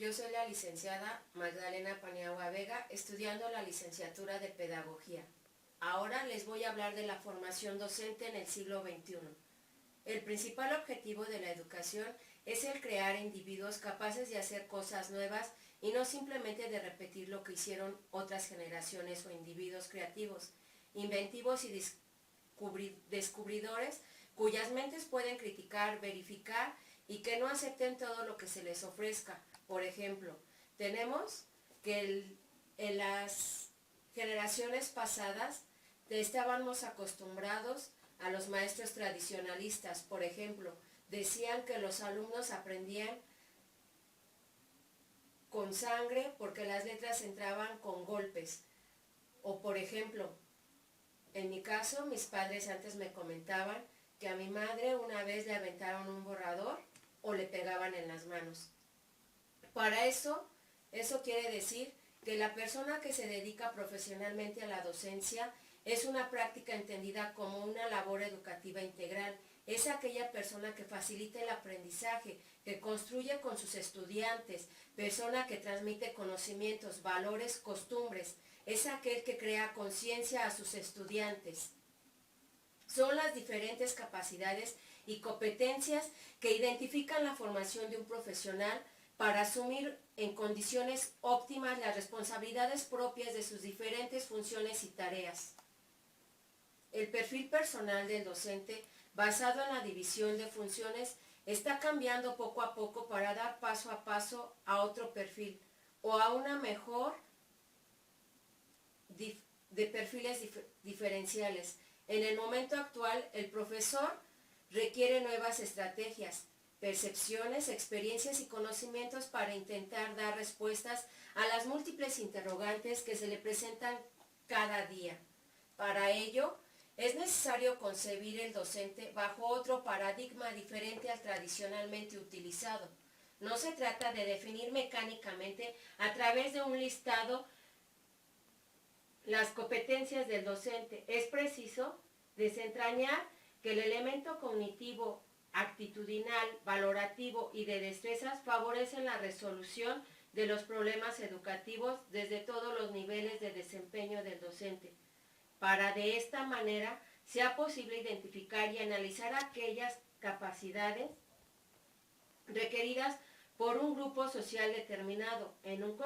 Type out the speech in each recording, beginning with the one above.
Yo soy la licenciada Magdalena Paniagua Vega, estudiando la licenciatura de Pedagogía. Ahora les voy a hablar de la formación docente en el siglo XXI. El principal objetivo de la educación es el crear individuos capaces de hacer cosas nuevas y no simplemente de repetir lo que hicieron otras generaciones o individuos creativos, inventivos y descubridores cuyas mentes pueden criticar, verificar y que no acepten todo lo que se les ofrezca. Por ejemplo, tenemos que en las generaciones pasadas estábamos acostumbrados a los maestros tradicionalistas. Por ejemplo, decían que los alumnos aprendían con sangre porque las letras entraban con golpes. O por ejemplo, en mi caso, mis padres antes me comentaban que a mi madre una vez le aventaron un borrador o le pegaban en las manos. Para eso quiere decir que la persona que se dedica profesionalmente a la docencia es una práctica entendida como una labor educativa integral. Es aquella persona que facilita el aprendizaje, que construye con sus estudiantes, persona que transmite conocimientos, valores, costumbres. Es aquel que crea conciencia a sus estudiantes. Son las diferentes capacidades y competencias que identifican la formación de un profesional para asumir en condiciones óptimas las responsabilidades propias de sus diferentes funciones y tareas. El perfil personal del docente, basado en la división de funciones, está cambiando poco a poco para dar paso a paso a otro perfil o a una mejor de perfiles diferenciales. En el momento actual, el profesor requiere nuevas estrategias, percepciones, experiencias y conocimientos para intentar dar respuestas a las múltiples interrogantes que se le presentan cada día. Para ello, es necesario concebir el docente bajo otro paradigma diferente al tradicionalmente utilizado. No se trata de definir mecánicamente a través de un listado las competencias del docente. Es preciso desentrañar que el elemento cognitivo, actitudinal, valorativo y de destrezas favorecen la resolución de los problemas educativos desde todos los niveles de desempeño del docente, para de esta manera sea posible identificar y analizar aquellas capacidades requeridas por un grupo social determinado en un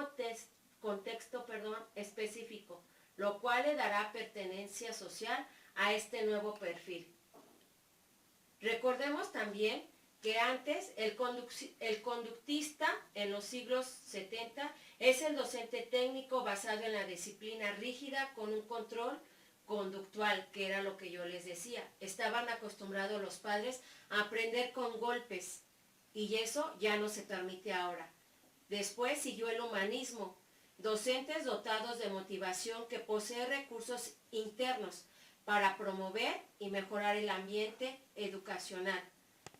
contexto específico, lo cual le dará pertenencia social a este nuevo perfil. Recordemos también que antes el conductista en los siglos 70 es el docente técnico basado en la disciplina rígida con un control conductual, que era lo que yo les decía. Estaban acostumbrados los padres a aprender con golpes y eso ya no se permite ahora. Después siguió el humanismo, docentes dotados de motivación que poseen recursos internos para promover y mejorar el ambiente educacional.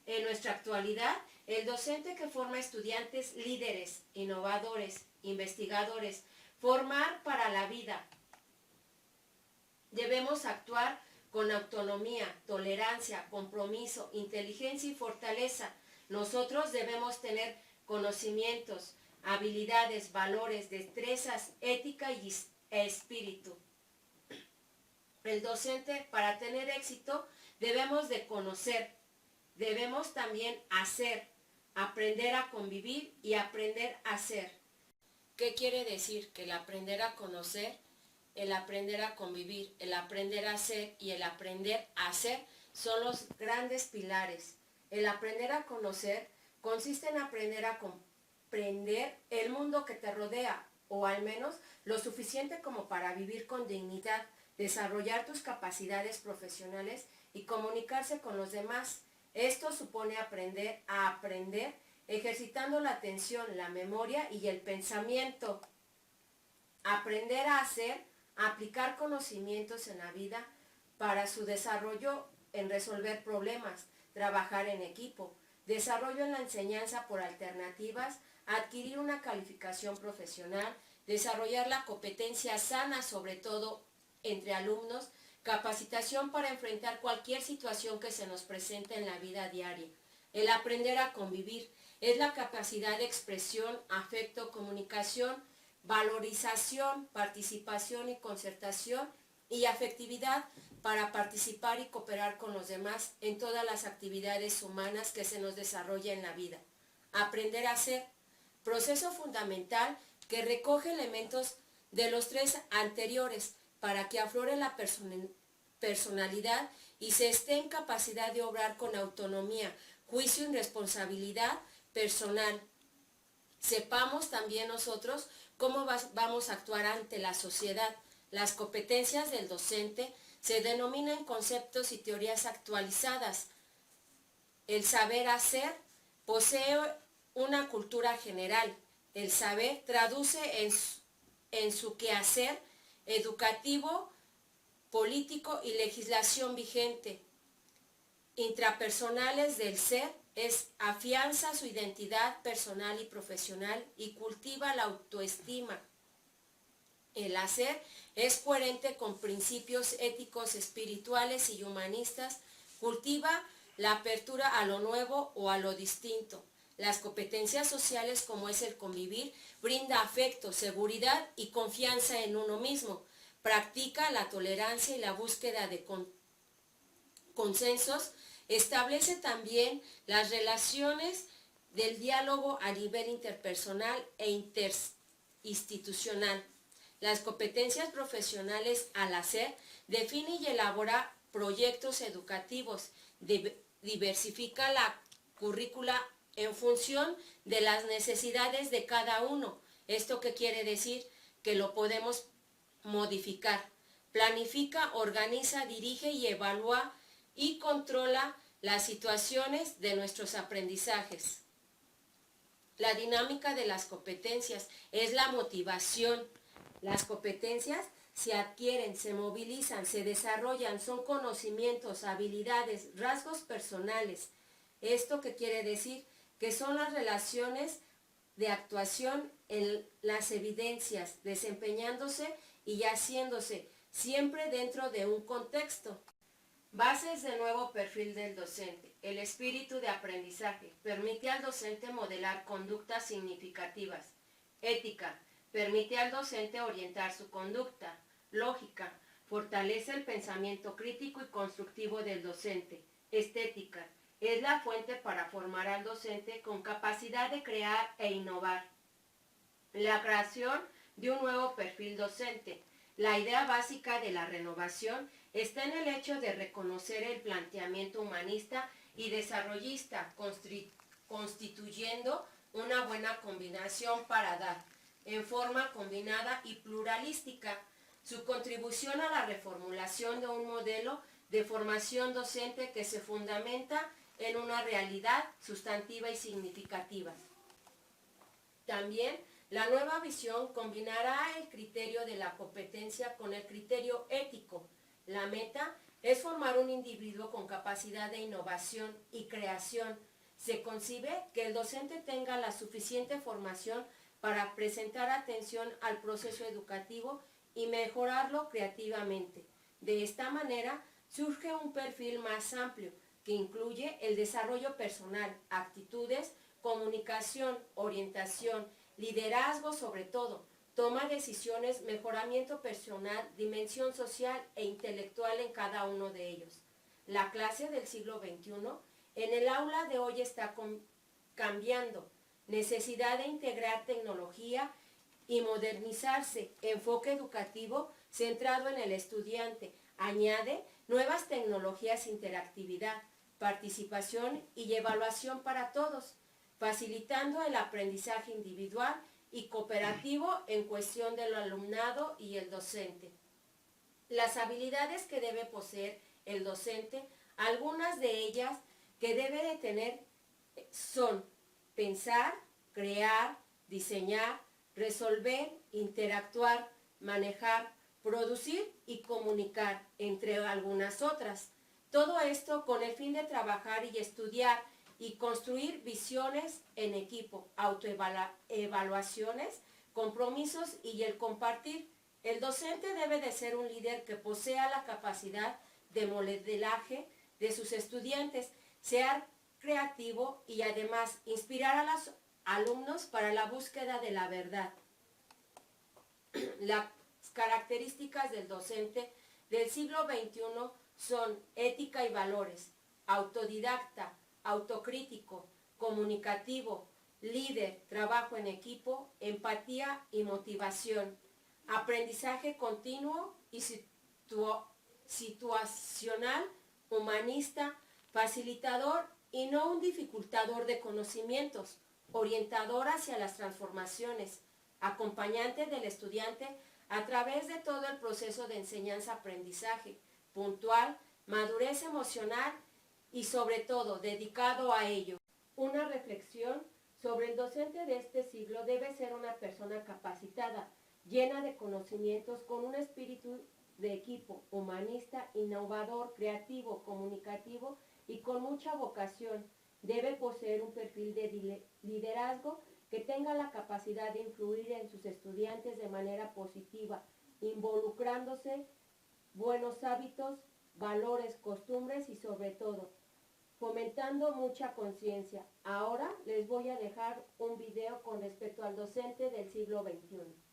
En nuestra actualidad, el docente que forma estudiantes líderes, innovadores, investigadores, formar para la vida. Debemos actuar con autonomía, tolerancia, compromiso, inteligencia y fortaleza. Nosotros debemos tener conocimientos, habilidades, valores, destrezas, ética y espíritu. El docente, para tener éxito, debemos de conocer, debemos también hacer, aprender a convivir y aprender a ser. ¿Qué quiere decir? Que el aprender a conocer, el aprender a convivir, el aprender a hacer y el aprender a hacer son los grandes pilares. El aprender a conocer consiste en aprender a comprender el mundo que te rodea, o al menos lo suficiente como para vivir con dignidad, desarrollar tus capacidades profesionales y comunicarse con los demás. Esto supone aprender a aprender, ejercitando la atención, la memoria y el pensamiento. Aprender a hacer, aplicar conocimientos en la vida para su desarrollo en resolver problemas, trabajar en equipo, desarrollo en la enseñanza por alternativas, adquirir una calificación profesional, desarrollar la competencia sana, sobre todo entre alumnos, capacitación para enfrentar cualquier situación que se nos presente en la vida diaria, El aprender a convivir es la capacidad de expresión, afecto, comunicación, valorización, participación y concertación y afectividad para participar y cooperar con los demás en todas las actividades humanas que se nos desarrolla en la vida. Aprender a ser, proceso fundamental que recoge elementos de los tres anteriores para que aflore la personalidad y se esté en capacidad de obrar con autonomía, juicio y responsabilidad personal. Sepamos también nosotros cómo vamos a actuar ante la sociedad. Las competencias del docente se denominan conceptos y teorías actualizadas. El saber hacer posee una cultura general. El saber traduce en su quehacer educativo, político y legislación vigente. Intrapersonales del ser afianza su identidad personal y profesional y cultiva la autoestima. El hacer es coherente con principios éticos, espirituales y humanistas, cultiva la apertura a lo nuevo o a lo distinto. Las competencias sociales, como es el convivir, brinda afecto, seguridad y confianza en uno mismo. Practica la tolerancia y la búsqueda de consensos. Establece también las relaciones del diálogo a nivel interpersonal e interinstitucional. Las competencias profesionales al hacer define y elabora proyectos educativos, diversifica la currícula en función de las necesidades de cada uno. ¿Esto qué quiere decir? Que lo podemos modificar. Planifica, organiza, dirige y evalúa y controla las situaciones de nuestros aprendizajes. La dinámica de las competencias es la motivación. Las competencias se adquieren, se movilizan, se desarrollan, son conocimientos, habilidades, rasgos personales. ¿Esto qué quiere decir? Que son las relaciones de actuación en las evidencias, desempeñándose y haciéndose, siempre dentro de un contexto. Bases del nuevo perfil del docente. El espíritu de aprendizaje permite al docente modelar conductas significativas. Ética. Permite al docente orientar su conducta. Lógica. Fortalece el pensamiento crítico y constructivo del docente. Estética. Es la fuente para formar al docente con capacidad de crear e innovar. La creación de un nuevo perfil docente. La idea básica de la renovación está en el hecho de reconocer el planteamiento humanista y desarrollista, constituyendo una buena combinación para dar, en forma combinada y pluralística, su contribución a la reformulación de un modelo de formación docente que se fundamenta en una realidad sustantiva y significativa. También la nueva visión combinará el criterio de la competencia con el criterio ético. La meta es formar un individuo con capacidad de innovación y creación. Se concibe que el docente tenga la suficiente formación para presentar atención al proceso educativo y mejorarlo creativamente. De esta manera surge un perfil más amplio que incluye el desarrollo personal, actitudes, comunicación, orientación, liderazgo sobre todo, toma de decisiones, mejoramiento personal, dimensión social e intelectual en cada uno de ellos. La clase del siglo XXI en el aula de hoy está cambiando. Necesidad de integrar tecnología y modernizarse. Enfoque educativo centrado en el estudiante. Añade nuevas tecnologías, interactividad, participación y evaluación para todos, facilitando el aprendizaje individual y cooperativo en cuestión del alumnado y el docente. Las habilidades que debe poseer el docente, algunas de ellas que debe de tener son pensar, crear, diseñar, resolver, interactuar, manejar, producir y comunicar, entre algunas otras. Todo esto con el fin de trabajar y estudiar y construir visiones en equipo, autoevaluaciones, compromisos y el compartir. El docente debe de ser un líder que posea la capacidad de modelaje de sus estudiantes, sea creativo y además inspirar a los alumnos para la búsqueda de la verdad. Las características del docente del siglo XXI son ética y valores, autodidacta, autocrítico, comunicativo, líder, trabajo en equipo, empatía y motivación, aprendizaje continuo y situacional, humanista, facilitador y no un dificultador de conocimientos, orientador hacia las transformaciones, acompañante del estudiante a través de todo el proceso de enseñanza-aprendizaje, puntual, madurez emocional y sobre todo dedicado a ello. Una reflexión sobre el docente de este siglo debe ser una persona capacitada, llena de conocimientos, con un espíritu de equipo, humanista, innovador, creativo, comunicativo y con mucha vocación. Debe poseer un perfil de liderazgo que tenga la capacidad de influir en sus estudiantes de manera positiva, involucrándose buenos hábitos, valores, costumbres y sobre todo, fomentando mucha conciencia. Ahora les voy a dejar un video con respecto al docente del siglo XXI.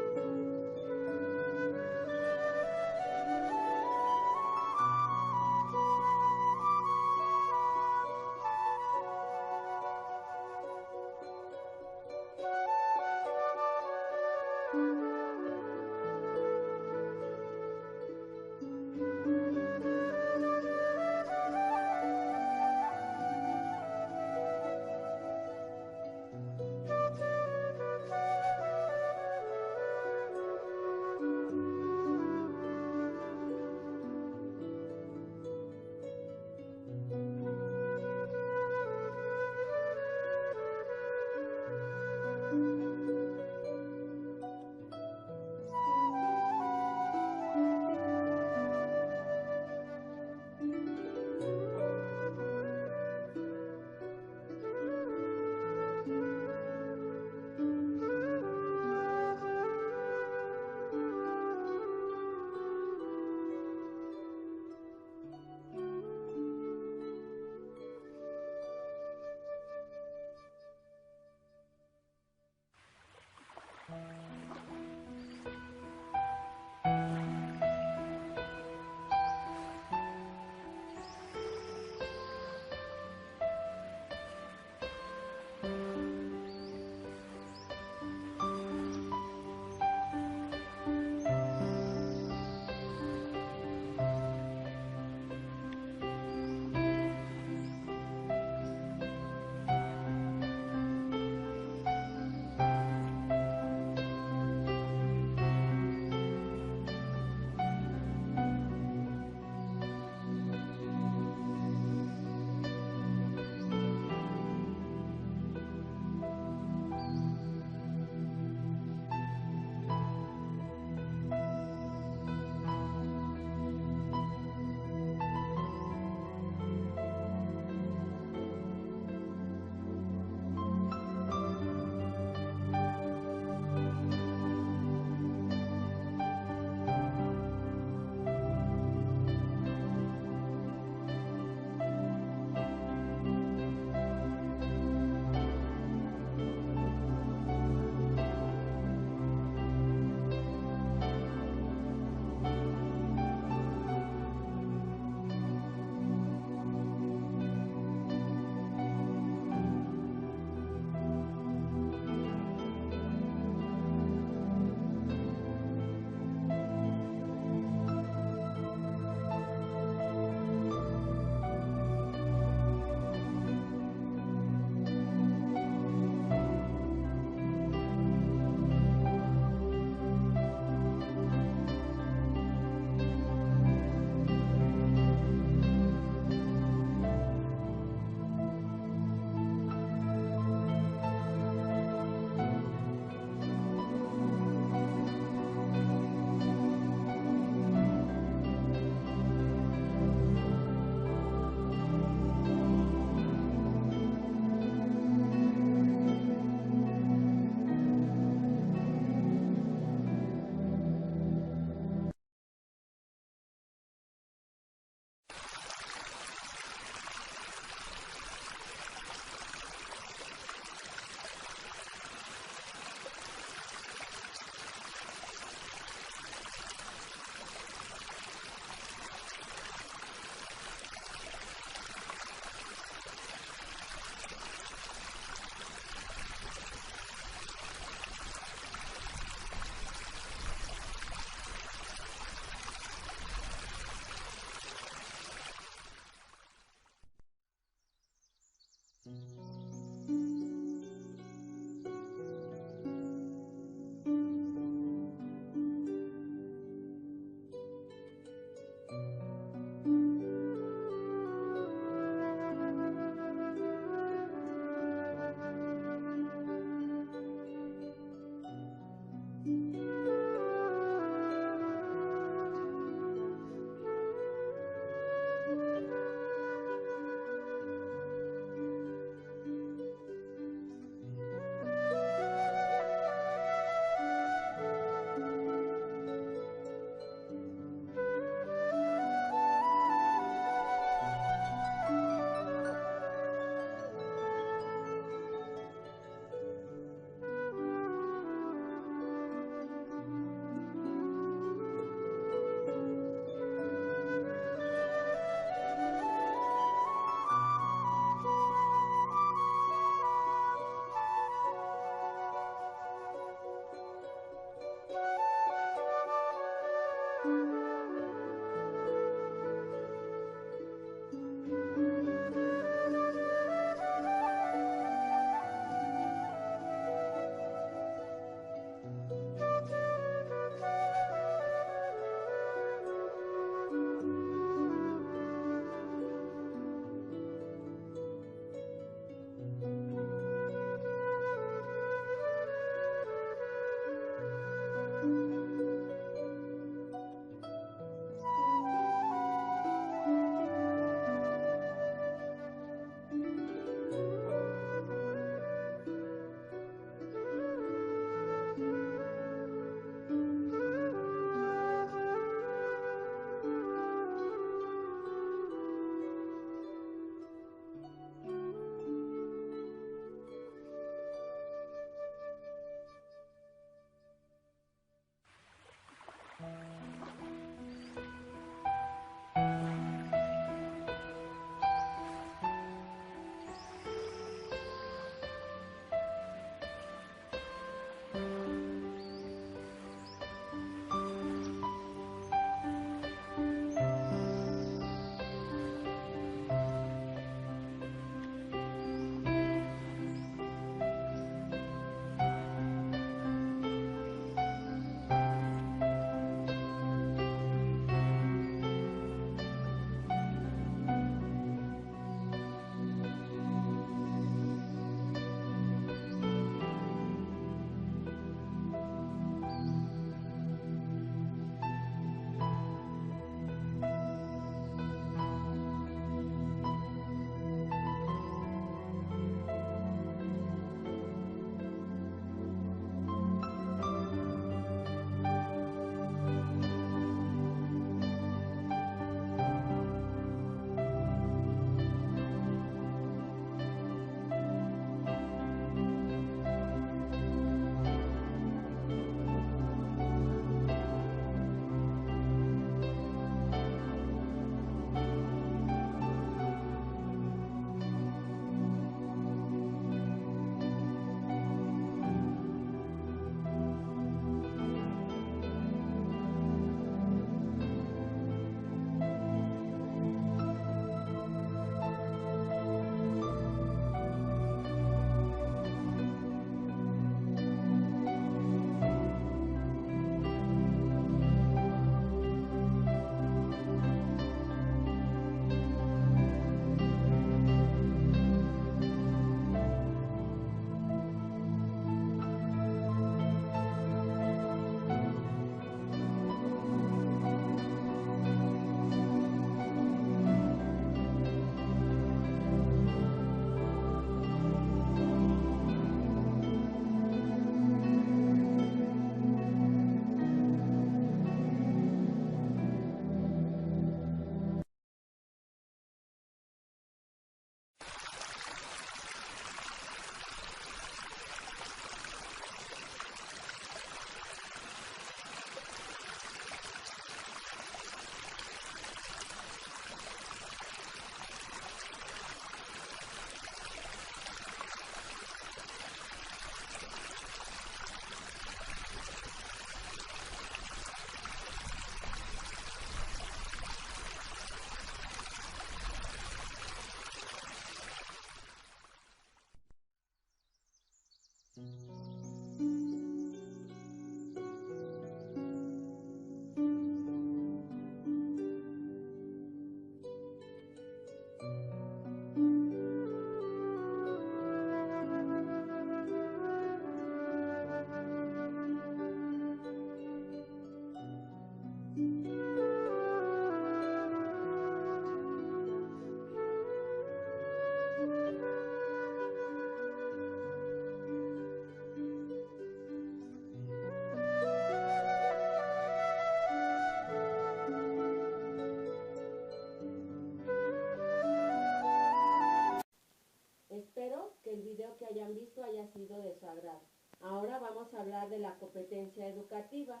hayan visto haya sido de su agrado. Ahora vamos a hablar de la competencia educativa.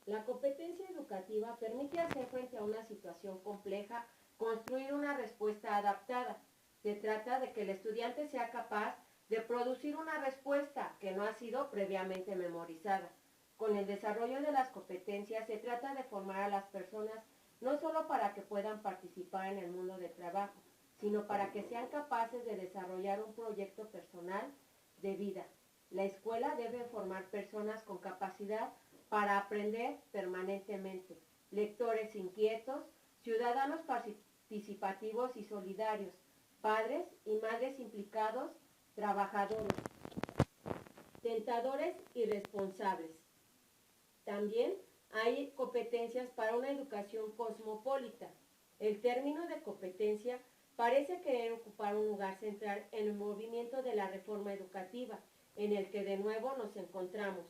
La competencia educativa permite hacer frente a una situación compleja, construir una respuesta adaptada. Se trata de que el estudiante sea capaz de producir una respuesta que no ha sido previamente memorizada. Con el desarrollo de las competencias se trata de formar a las personas no solo para que puedan participar en el mundo del trabajo, sino para que sean capaces de desarrollar un proyecto personal de vida. La escuela debe formar personas con capacidad para aprender permanentemente, lectores inquietos, ciudadanos participativos y solidarios, padres y madres implicados, trabajadores, tentadores y responsables. También hay competencias para una educación cosmopolita. El término de competencia parece querer ocupar un lugar central en el movimiento de la reforma educativa, en el que de nuevo nos encontramos.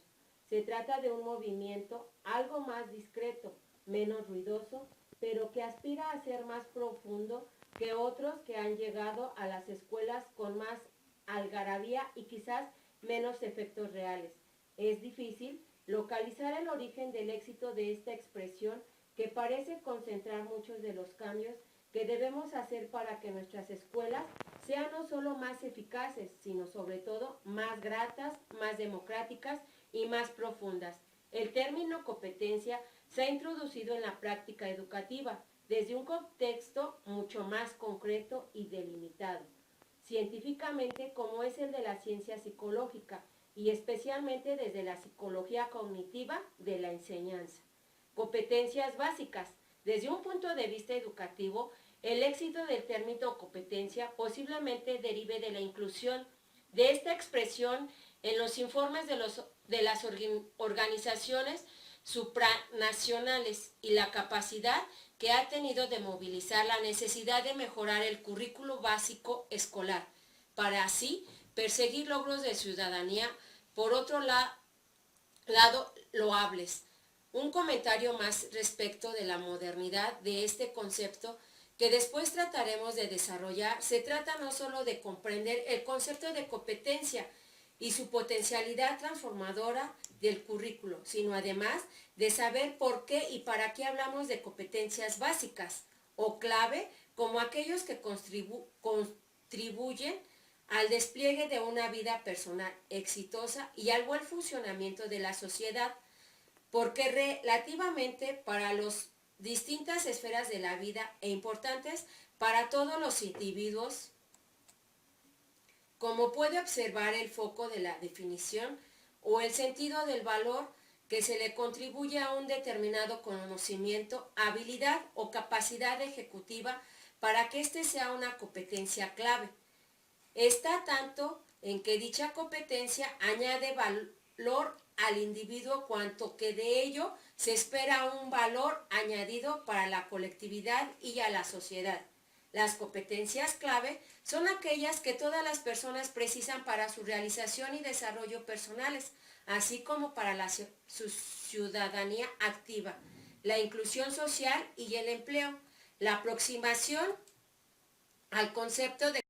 Se trata de un movimiento algo más discreto, menos ruidoso, pero que aspira a ser más profundo que otros que han llegado a las escuelas con más algarabía y quizás menos efectos reales. Es difícil localizar el origen del éxito de esta expresión que parece concentrar muchos de los cambios que debemos hacer para que nuestras escuelas sean no solo más eficaces, sino sobre todo más gratas, más democráticas y más profundas. El término competencia se ha introducido en la práctica educativa desde un contexto mucho más concreto y delimitado, científicamente como es el de la ciencia psicológica y especialmente desde la psicología cognitiva de la enseñanza. Competencias básicas. Desde un punto de vista educativo, el éxito del término competencia posiblemente derive de la inclusión de esta expresión en los informes de las organizaciones supranacionales y la capacidad que ha tenido de movilizar la necesidad de mejorar el currículo básico escolar, para así perseguir logros de ciudadanía, por otro lado, loables. Un comentario más respecto de la modernidad de este concepto que después trataremos de desarrollar. Se trata no solo de comprender el concepto de competencia y su potencialidad transformadora del currículo, sino además de saber por qué y para qué hablamos de competencias básicas o clave como aquellos que contribuyen al despliegue de una vida personal exitosa y al buen funcionamiento de la sociedad, porque relativamente para las distintas esferas de la vida e importantes para todos los individuos, como puede observar el foco de la definición o el sentido del valor que se le contribuye a un determinado conocimiento, habilidad o capacidad ejecutiva para que éste sea una competencia clave. Está tanto en que dicha competencia añade valor al individuo cuanto que de ello se espera un valor añadido para la colectividad y a la sociedad. Las competencias clave son aquellas que todas las personas precisan para su realización y desarrollo personales, así como para su ciudadanía activa, la inclusión social y el empleo. La aproximación al concepto de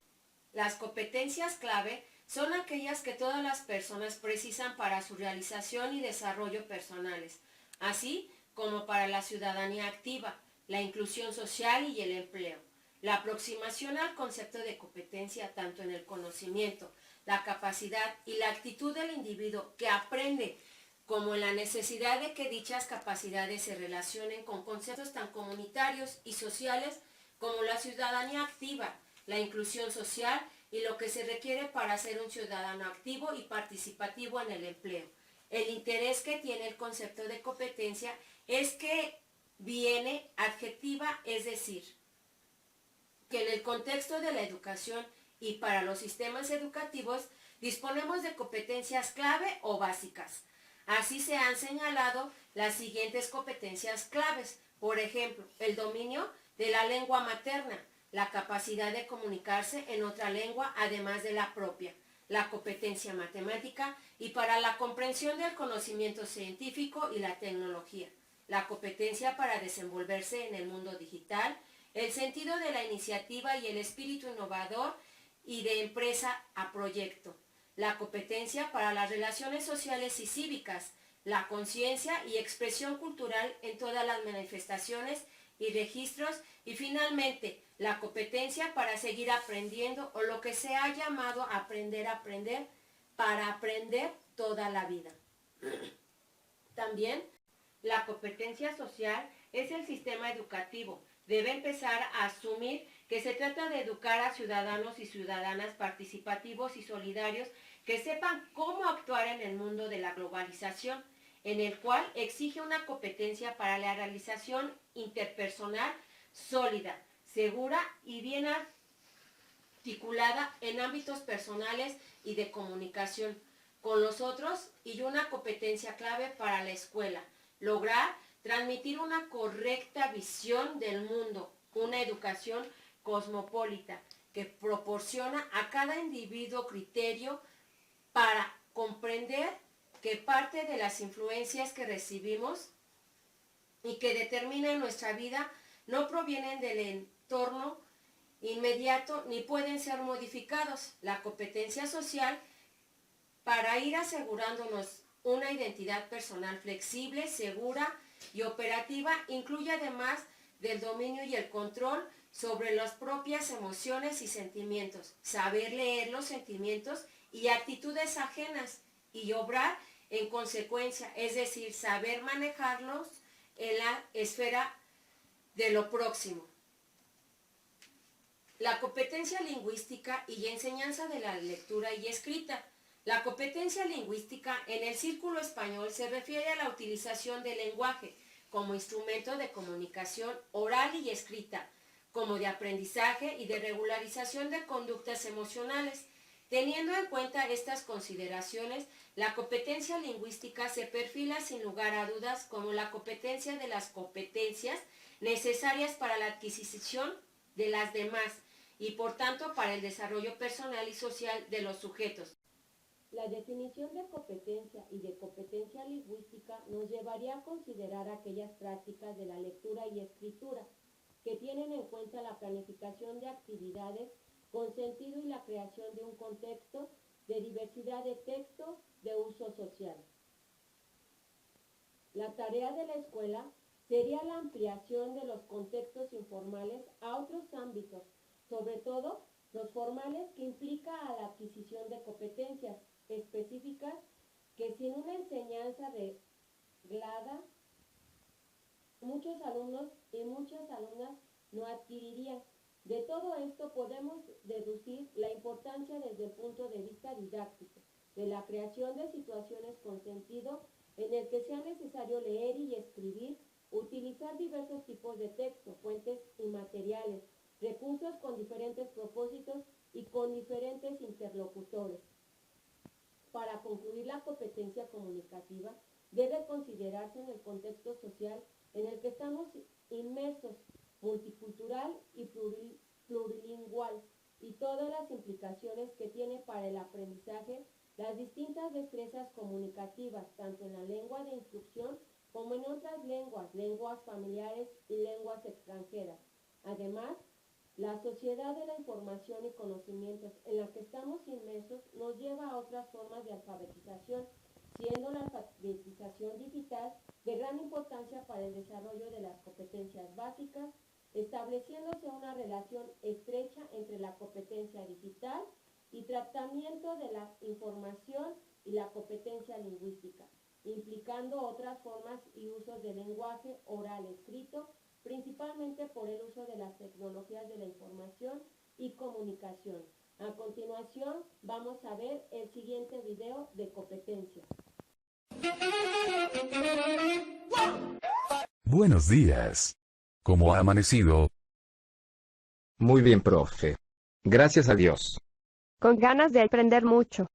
las competencias clave son aquellas que todas las personas precisan para su realización y desarrollo personales, así como para la ciudadanía activa, la inclusión social y el empleo. La aproximación al concepto de competencia tanto en el conocimiento, la capacidad y la actitud del individuo que aprende, como en la necesidad de que dichas capacidades se relacionen con conceptos tan comunitarios y sociales como la ciudadanía activa, la inclusión social y lo que se requiere para ser un ciudadano activo y participativo en el empleo. El interés que tiene el concepto de competencia es que viene adjetiva, es decir, que en el contexto de la educación y para los sistemas educativos disponemos de competencias clave o básicas. Así se han señalado las siguientes competencias claves, por ejemplo, el dominio de la lengua materna, la capacidad de comunicarse en otra lengua además de la propia, la competencia matemática y para la comprensión del conocimiento científico y la tecnología, la competencia para desenvolverse en el mundo digital, el sentido de la iniciativa y el espíritu innovador y de empresa a proyecto, la competencia para las relaciones sociales y cívicas, la conciencia y expresión cultural en todas las manifestaciones y registros, y finalmente la competencia para seguir aprendiendo, o lo que se ha llamado aprender a aprender, para aprender toda la vida. También la competencia social es el sistema educativo. Debe empezar a asumir que se trata de educar a ciudadanos y ciudadanas participativos y solidarios que sepan cómo actuar en el mundo de la globalización, en el cual exige una competencia para la realización interpersonal sólida, segura y bien articulada en ámbitos personales y de comunicación con los otros, y una competencia clave para la escuela: lograr transmitir una correcta visión del mundo, una educación cosmopolita que proporciona a cada individuo criterio para comprender que parte de las influencias que recibimos y que determinan nuestra vida no provienen del entorno inmediato ni pueden ser modificados. La competencia social, para ir asegurándonos una identidad personal flexible, segura y operativa, incluye además del dominio y el control sobre las propias emociones y sentimientos, saber leer los sentimientos y actitudes ajenas y obrar en consecuencia, es decir, saber manejarlos en la esfera de lo próximo. La competencia lingüística y enseñanza de la lectura y escrita. La competencia lingüística en el círculo español se refiere a la utilización del lenguaje como instrumento de comunicación oral y escrita, como de aprendizaje y de regularización de conductas emocionales. Teniendo en cuenta estas consideraciones, la competencia lingüística se perfila sin lugar a dudas como la competencia de las competencias necesarias para la adquisición de las demás y por tanto para el desarrollo personal y social de los sujetos. La definición de competencia y de competencia lingüística nos llevaría a considerar aquellas prácticas de la lectura y escritura que tienen en cuenta la planificación de actividades con sentido y la creación de un contexto de diversidad de textos de uso social. La tarea de la escuela sería la ampliación de los contextos informales a otros ámbitos, sobre todo los formales, que implica a la adquisición de competencias específicas que sin una enseñanza reglada muchos alumnos y muchas alumnas no adquirirían. De todo esto podemos deducir la importancia desde el punto de vista didáctico de la creación de situaciones con sentido en el que sea necesario leer y escribir, utilizar diversos tipos de texto, fuentes y materiales, recursos con diferentes propósitos y con diferentes interlocutores. Para concluir, la competencia comunicativa debe considerarse en el contexto social en el que estamos inmersos, multicultural y plurilingüal, y todas las implicaciones que tiene para el aprendizaje las distintas destrezas comunicativas, tanto en la lengua de instrucción como en otras lenguas, lenguas familiares y lenguas extranjeras. Además, la sociedad de la información y conocimientos en la que estamos inmersos nos lleva a otras formas de alfabetización, siendo la alfabetización digital de gran importancia para el desarrollo de las competencias básicas, estableciéndose una relación estrecha entre la competencia digital y tratamiento de la información y la competencia lingüística, implicando otras formas y usos del lenguaje oral escrito, principalmente por el uso de las tecnologías de la información y comunicación. A continuación, vamos a ver el siguiente video de competencia. Buenos días. ¿Cómo ha amanecido? Muy bien, profe. Gracias a Dios. Con ganas de aprender mucho.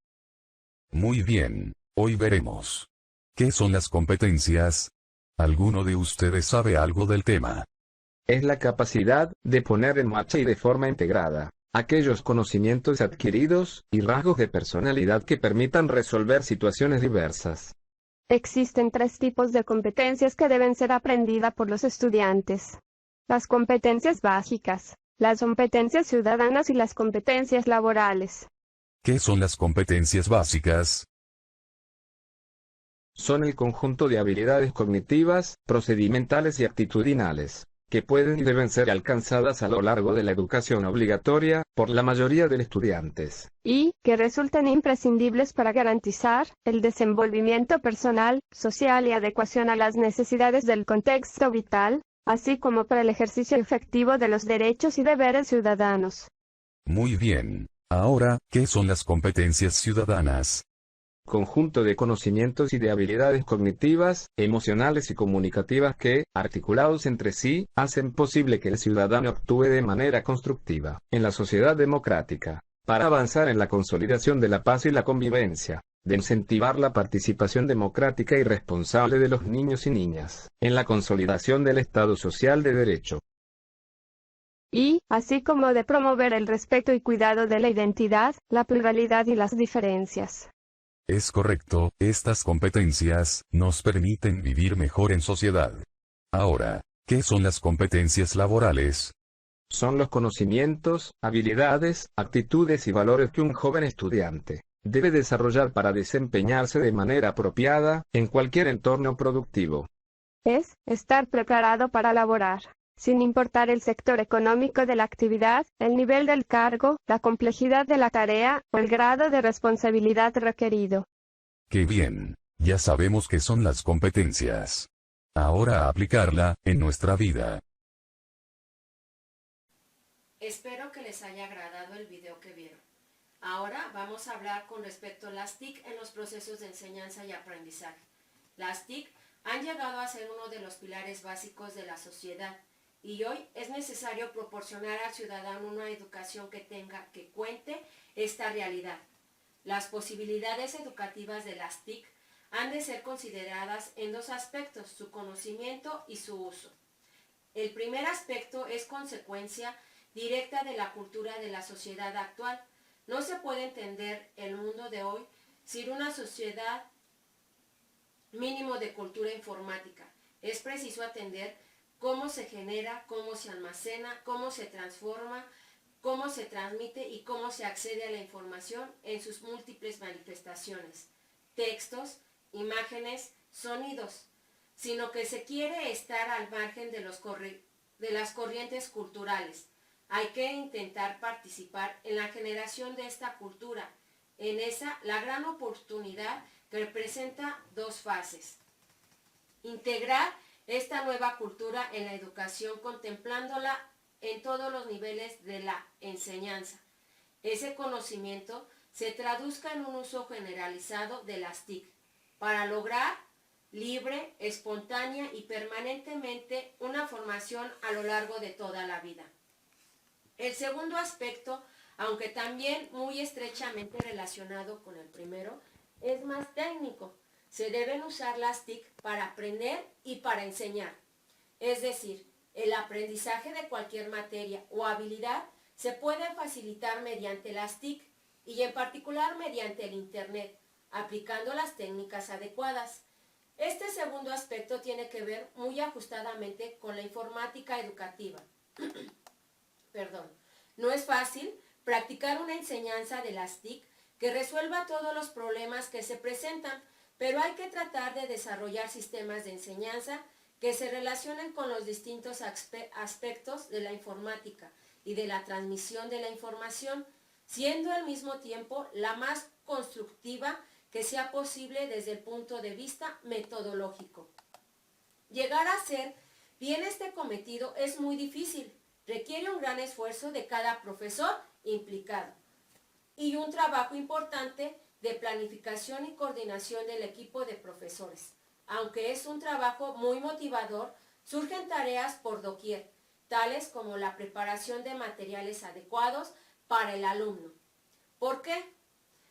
Muy bien, hoy veremos. ¿Qué son las competencias? ¿Alguno de ustedes sabe algo del tema? Es la capacidad de poner en marcha y de forma integrada aquellos conocimientos adquiridos y rasgos de personalidad que permitan resolver situaciones diversas. Existen 3 tipos de competencias que deben ser aprendidas por los estudiantes. Las competencias básicas, las competencias ciudadanas y las competencias laborales. ¿Qué son las competencias básicas? Son el conjunto de habilidades cognitivas, procedimentales y actitudinales, que pueden y deben ser alcanzadas a lo largo de la educación obligatoria, por la mayoría de los estudiantes. Y que resultan imprescindibles para garantizar el desenvolvimiento personal, social y adecuación a las necesidades del contexto vital, así como para el ejercicio efectivo de los derechos y deberes ciudadanos. Muy bien. Ahora, ¿qué son las competencias ciudadanas? Conjunto de conocimientos y de habilidades cognitivas, emocionales y comunicativas que, articulados entre sí, hacen posible que el ciudadano actúe de manera constructiva, en la sociedad democrática, para avanzar en la consolidación de la paz y la convivencia, de incentivar la participación democrática y responsable de los niños y niñas, en la consolidación del Estado social de derecho. Y, así como de promover el respeto y cuidado de la identidad, la pluralidad y las diferencias. Es correcto, estas competencias nos permiten vivir mejor en sociedad. Ahora, ¿qué son las competencias laborales? Son los conocimientos, habilidades, actitudes y valores que un joven estudiante debe desarrollar para desempeñarse de manera apropiada en cualquier entorno productivo. Es estar preparado para laborar, sin importar el sector económico de la actividad, el nivel del cargo, la complejidad de la tarea o el grado de responsabilidad requerido. ¡Qué bien! Ya sabemos qué son las competencias. Ahora a aplicarla en nuestra vida. Espero que les haya agradado el video que vieron. Ahora vamos a hablar con respecto a las TIC en los procesos de enseñanza y aprendizaje. Las TIC han llegado a ser uno de los pilares básicos de la sociedad y hoy es necesario proporcionar al ciudadano una educación que cuente esta realidad. Las posibilidades educativas de las TIC han de ser consideradas en dos aspectos, su conocimiento y su uso. El primer aspecto es consecuencia directa de la cultura de la sociedad actual. No se puede entender el mundo de hoy sin una sociedad mínimo de cultura informática. Es preciso atender cómo se genera, cómo se almacena, cómo se transforma, cómo se transmite y cómo se accede a la información en sus múltiples manifestaciones, textos, imágenes, sonidos, sino que se quiere estar al margen de las corrientes culturales. Hay que intentar participar en la generación de esta cultura, en esa la gran oportunidad que representa dos fases. Integrar esta nueva cultura en la educación contemplándola en todos los niveles de la enseñanza. Ese conocimiento se traduzca en un uso generalizado de las TIC para lograr libre, espontánea y permanentemente una formación a lo largo de toda la vida. El segundo aspecto, aunque también muy estrechamente relacionado con el primero, es más técnico. Se deben usar las TIC para aprender y para enseñar. Es decir, el aprendizaje de cualquier materia o habilidad se puede facilitar mediante las TIC y en particular mediante el Internet, aplicando las técnicas adecuadas. Este segundo aspecto tiene que ver muy ajustadamente con la informática educativa. No es fácil practicar una enseñanza de las TIC que resuelva todos los problemas que se presentan, pero hay que tratar de desarrollar sistemas de enseñanza que se relacionen con los distintos aspectos de la informática y de la transmisión de la información, siendo al mismo tiempo la más constructiva que sea posible desde el punto de vista metodológico. Llegar a hacer bien este cometido es muy difícil, requiere un gran esfuerzo de cada profesor implicado y un trabajo importante de planificación y coordinación del equipo de profesores. Aunque es un trabajo muy motivador, surgen tareas por doquier, tales como la preparación de materiales adecuados para el alumno. ¿Por qué?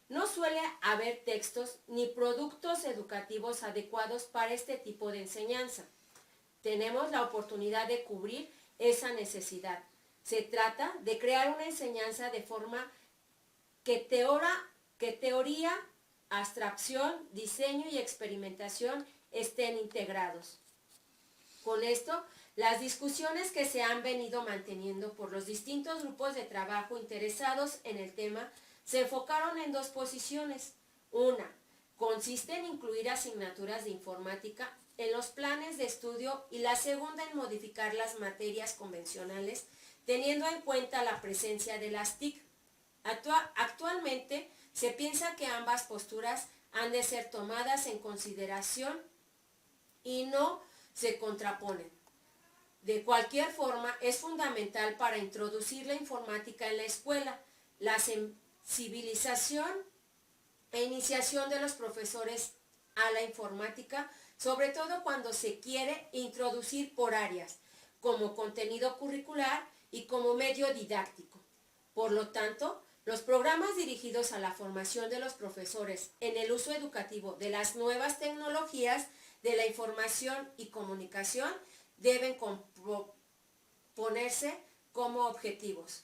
No suele haber textos ni productos educativos adecuados para este tipo de enseñanza. Tenemos la oportunidad de cubrir esa necesidad. Se trata de crear una enseñanza de forma que teoría, abstracción, diseño y experimentación estén integrados. Con esto, las discusiones que se han venido manteniendo por los distintos grupos de trabajo interesados en el tema se enfocaron en dos posiciones. Una, consiste en incluir asignaturas de informática en los planes de estudio y la segunda en modificar las materias convencionales teniendo en cuenta la presencia de las TIC. Actualmente se piensa que ambas posturas han de ser tomadas en consideración y no se contraponen. De cualquier forma, es fundamental para introducir la informática en la escuela, la sensibilización e iniciación de los profesores a la informática, sobre todo cuando se quiere introducir por áreas, como contenido curricular y como medio didáctico. Por lo tanto, los programas dirigidos a la formación de los profesores en el uso educativo de las nuevas tecnologías de la información y comunicación deben ponerse como objetivos.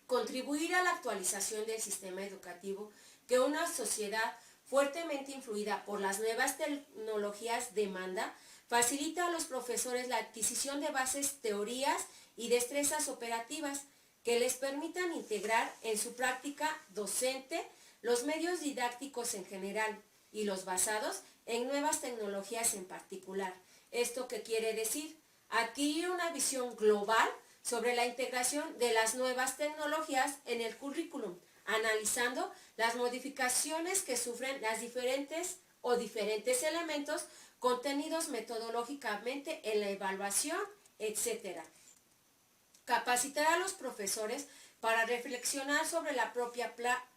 Contribuir a la actualización del sistema educativo que una sociedad fuertemente influida por las nuevas tecnologías demanda, facilita a los profesores la adquisición de bases, teorías y destrezas operativas que les permitan integrar en su práctica docente los medios didácticos en general y los basados en nuevas tecnologías en particular. ¿Esto qué quiere decir? Adquirir una visión global sobre la integración de las nuevas tecnologías en el currículum, analizando las modificaciones que sufren las diferentes elementos contenidos metodológicamente en la evaluación, etc. Capacitar a los profesores para reflexionar sobre la propia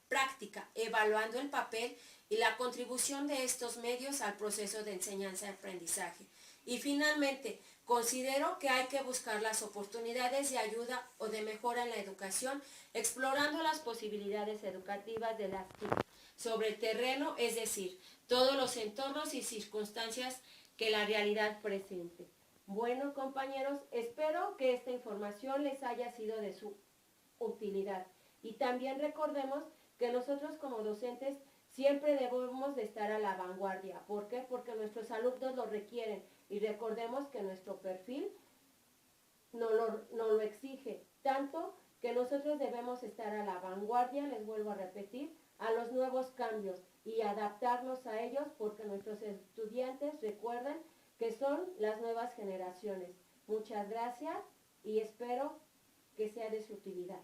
práctica, evaluando el papel y la contribución de estos medios al proceso de enseñanza y aprendizaje. Y finalmente, considero que hay que buscar las oportunidades de ayuda o de mejora en la educación, explorando las posibilidades educativas de las TIC sobre el terreno, es decir, todos los entornos y circunstancias que la realidad presente. Bueno, compañeros, espero que esta información les haya sido de su utilidad. Y también recordemos que nosotros como docentes siempre debemos de estar a la vanguardia. ¿Por qué? Porque nuestros alumnos lo requieren. Y recordemos que nuestro perfil nos lo exige. Tanto que nosotros debemos estar a la vanguardia, les vuelvo a repetir, a los nuevos cambios y adaptarnos a ellos, porque nuestros estudiantes recuerden que son las nuevas generaciones. Muchas gracias y espero que sea de su utilidad.